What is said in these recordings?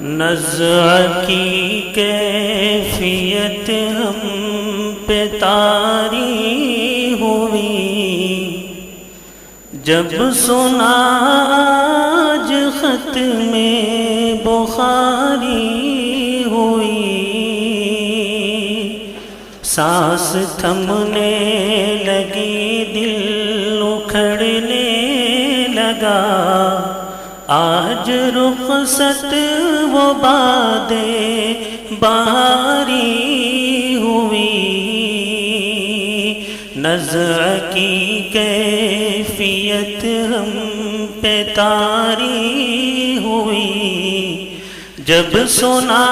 نزع کی کیفیت ہم پہ طاری ہوئی، جب سنا آج خط میں بخاری ہوئی، سانس تھمنے لگی دل اکھڑنے لگا، آج رخصت وہ باد بہاری ہوئی، نزع کی کیفیت ہم پہ طاری ہوئی، جب سنا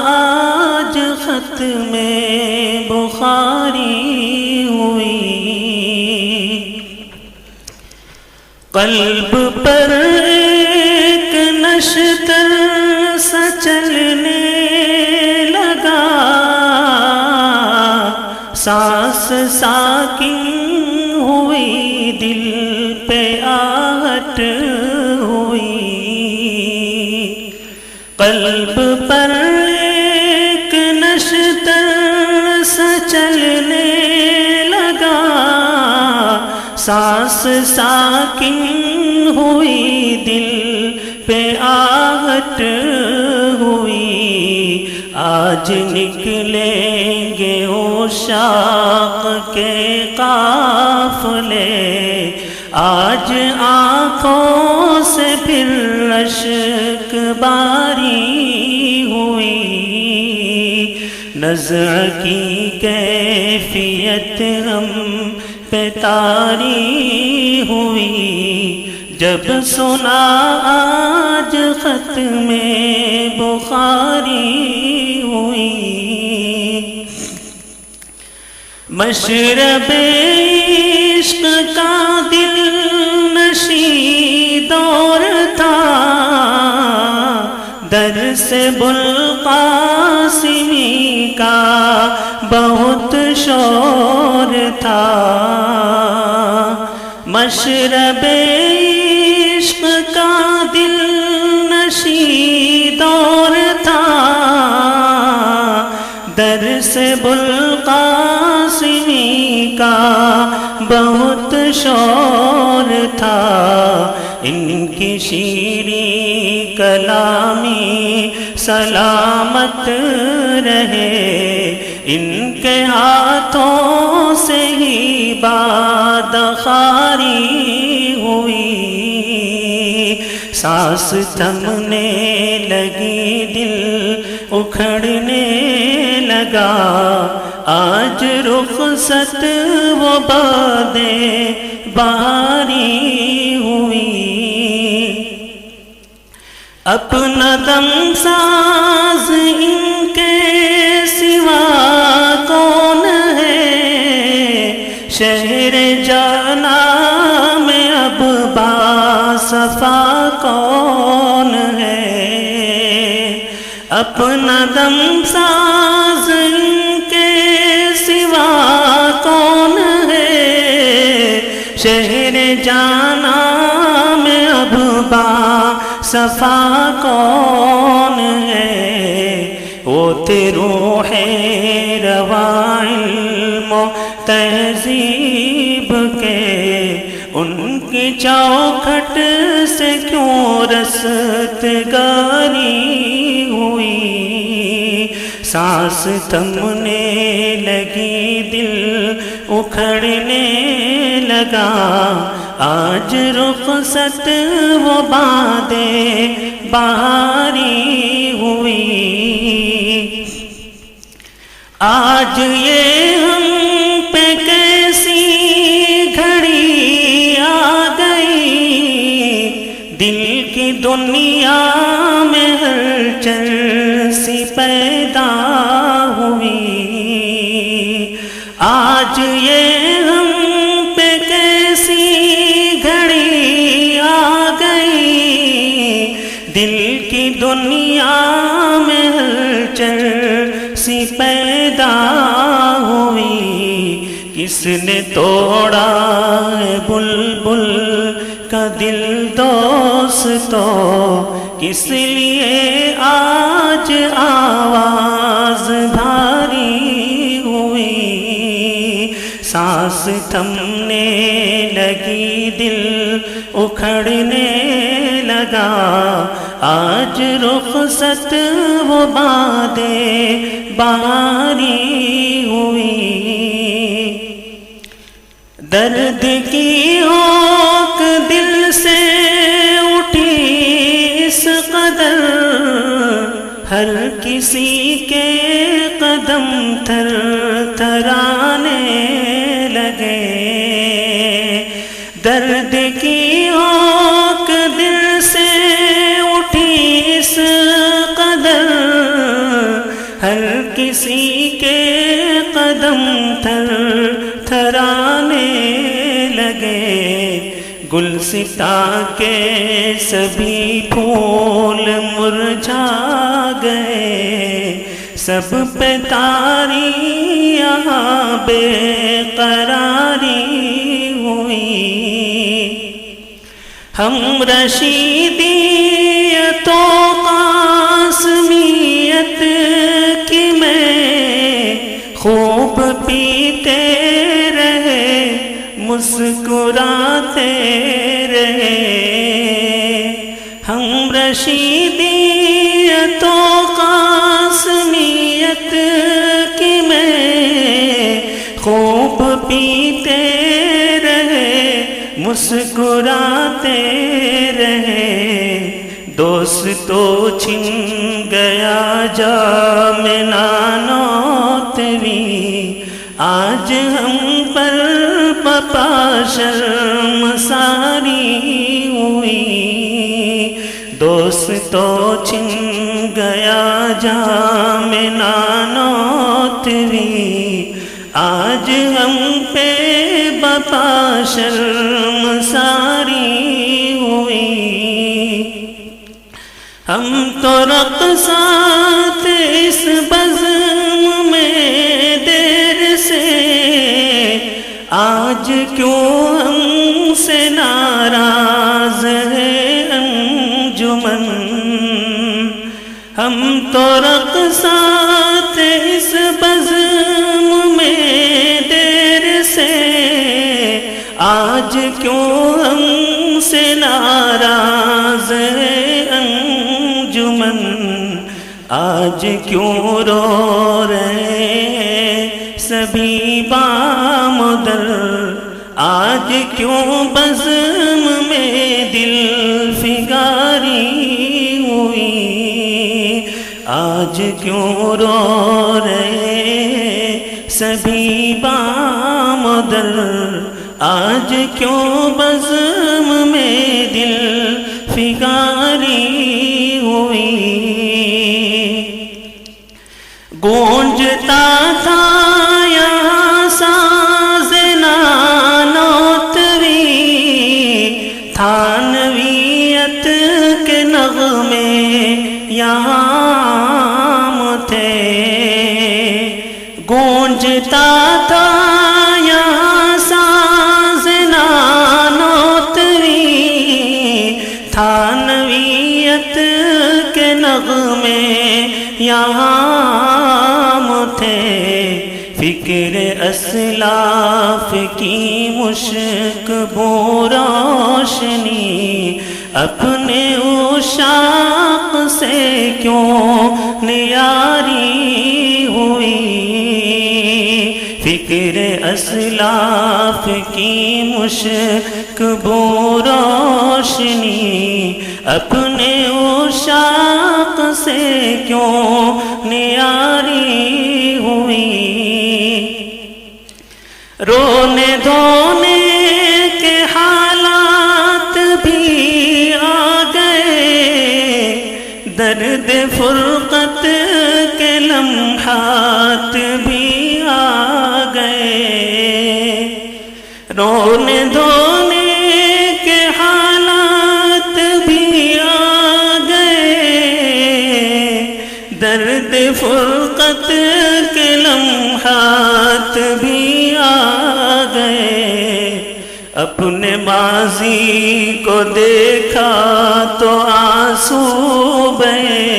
آج خط میں بخاری ہوئی، قلب پر ایک نشتر سا چلنے لگا، سانس ساکن ہوئی دل پہ آہٹ ہوئی، قلب پر ایک نشتر سا چلنے لگا، سانس ساکن ہوئی دل پہ آہٹ ہوئی، آج نکلیں گے عشاق کے قافلے، آج آنکھوں سے پھر اشک باری ہوئی، نزع کی کیفیت ہم پہ طاری ہوئی، جب سنا آج خط میں بخاری ہوئی، مشرب عشق کا دل نشیں دور تھا، درس بوالقاسمی کا بہت شور تھا، مشرب عشق کا دل نشیں دور تھا، درس بوالقاسمی کا بہت شور تھا، ان کی شیریں کلامی سلامت رہے، ان کے ہاتھوں سے ہی باد خاری ہوئی، سانس تھمنے لگی دل اکھڑنے لگا، آج رخصت وہ باد بہاری ہوئی، اپنا دم ساز ان کے سوا کون ہے، شہر جانا میں اب باصفا کون ہے، اپنا دم ساز ان کے سوا کون ہے، شہر جانا میں اب باصفا کون ہے، وہ روح رواں علم و تہذیب کے، ان کی چوکھٹ سے کیوں رستگاری ہوئی، سانس تھمنے لگی دل اکھڑنے لگا، آج رخصت وہ باد بہاری ہوئی، آج یہ ہم پہ کیسی گھڑی آ گئی، دل کی دنیا میں ہلچل سی پیدا ہوئی، آج یہ ہم پہ کیسی گھڑی آ گئی، دل کی دنیا میں ہلچل سی پیدا ہوئی، کس نے توڑا ہے بلبل کا دل دوستو، کس لیے آج آواز بھاری ہوئی، سانس تھمنے لگی دل اکھڑنے لگا، آج رخصت وہ بادیں باری ہوئی، درد کی اوک دل سے اٹھی اس قدر، ہر کسی کے قدم تھر تھرانے لگے، درد کی اوک دل سے اٹھی اس قدر، ہر کسی کے قدم تھر تھرانے لگے، گلستاں کے سبھی پھول مرجھا گئے، سب پہ تاری یہاں بے قراری ہوئی، ہم رشیدیت و قاسمیت کی میں خوب پیتے رہے، مسکراتے رہے، ہم رشیدیت و قاسمیت کی میں خوب پیتے رہے، مسکراتے رہے، دوست تو چھن گیا جام نانوتوی، آج ہم پر بپا شرمساری ہوئی، دوست تو چھن گیا جام نانوتوی، آج ہم پہ بپا شرمساری ہوئی، ہم تو رقصات اس بزم میں دیر سے، آج کیوں ہم سے ناراض ہے انجمن، ہم تو رقصات اس بزم میں دیر سے، آج کیوں ہم سے ناراض ہے انجمن، آج کیوں رو رہے سبھی بام در، آج کیوں بزم میں دل فگاری ہوئی، آج کیوں رو رہے سبھی بام در، آج کیوں بزم میں دل فگاری ہوئی، گونجتا تھا یہاں ساز نانوتوی، تھانویت کے نغمے یہاں تھے، گونجتا تھا یہاں ساز نانوتوی، تھانویت کے نغمے یہاں تھے، فکر اسلاف کی مشک بو روشنی، اپنے عشاق سے کیوں نیاری ہوئی، فکر اسلاف کی مشک بو روشنی، اپنے عشاق سے کیوں نیاری ہوئی، رونے دھونے کے حالات بھی آ گئے، درد فرقت کے لمحات بھی آ گئے، رونے دھونے کے حالات بھی آ گئے، درد فرقت کے لمحات بھی آ گئے، اپنے ماضی کو دیکھا تو آنسو بہے،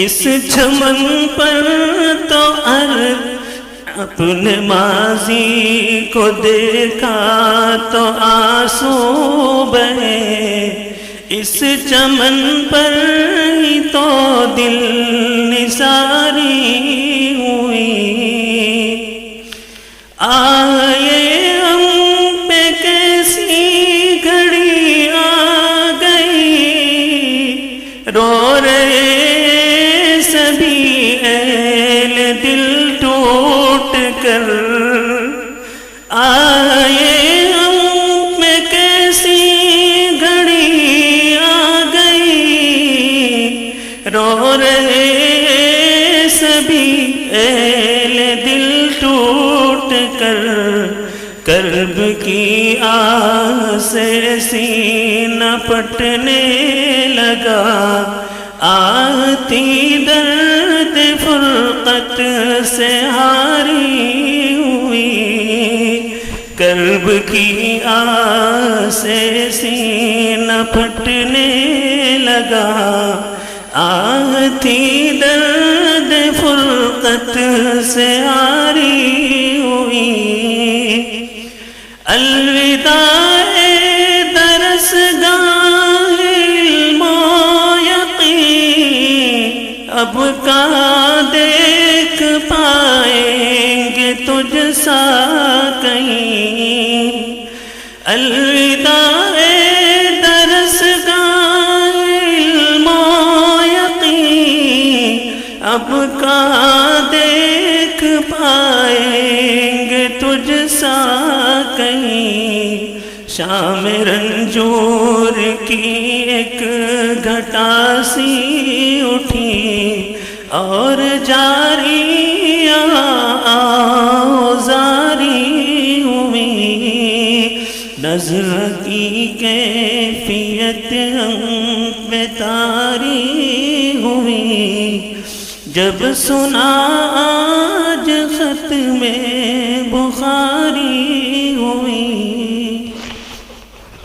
اس چمن پر تو اپنے ماضی کو دیکھا تو آنسو بہے، اس چمن پر ہی تو دل نثاری ہوئی۔ آئے ہم پہ کیسی گھڑی آ گئی، رو رہے سبھی اہل دل ٹوٹ کر۔ آئے ہم پہ کیسی گھڑی آ گئی، رو رہے سبھی اہل دل ٹوٹ کر۔ کرب کی آہ سے سینہ پھٹنے لگا، آتی درد فرقت سے ہاری ہوئی۔ کرب کی آہ سے سینہ پھٹنے لگا، آتی درد فرقت سے ہاری ہوئی۔ الوداع درس گاہ علم و یقین، اب کہاں دیکھ پائیں گے تجھ سا کہیں۔ الوداع درس گاہ علم و یقین، اب کہاں دیکھ پائیں گے تجھ سا کہیں۔ شام رنجور کی ایک گھٹا سی اٹھی، اور جاری آوزاری ہوئی۔ نظر کی کیفیت ہم پہ طاری ہوئی، جب سنا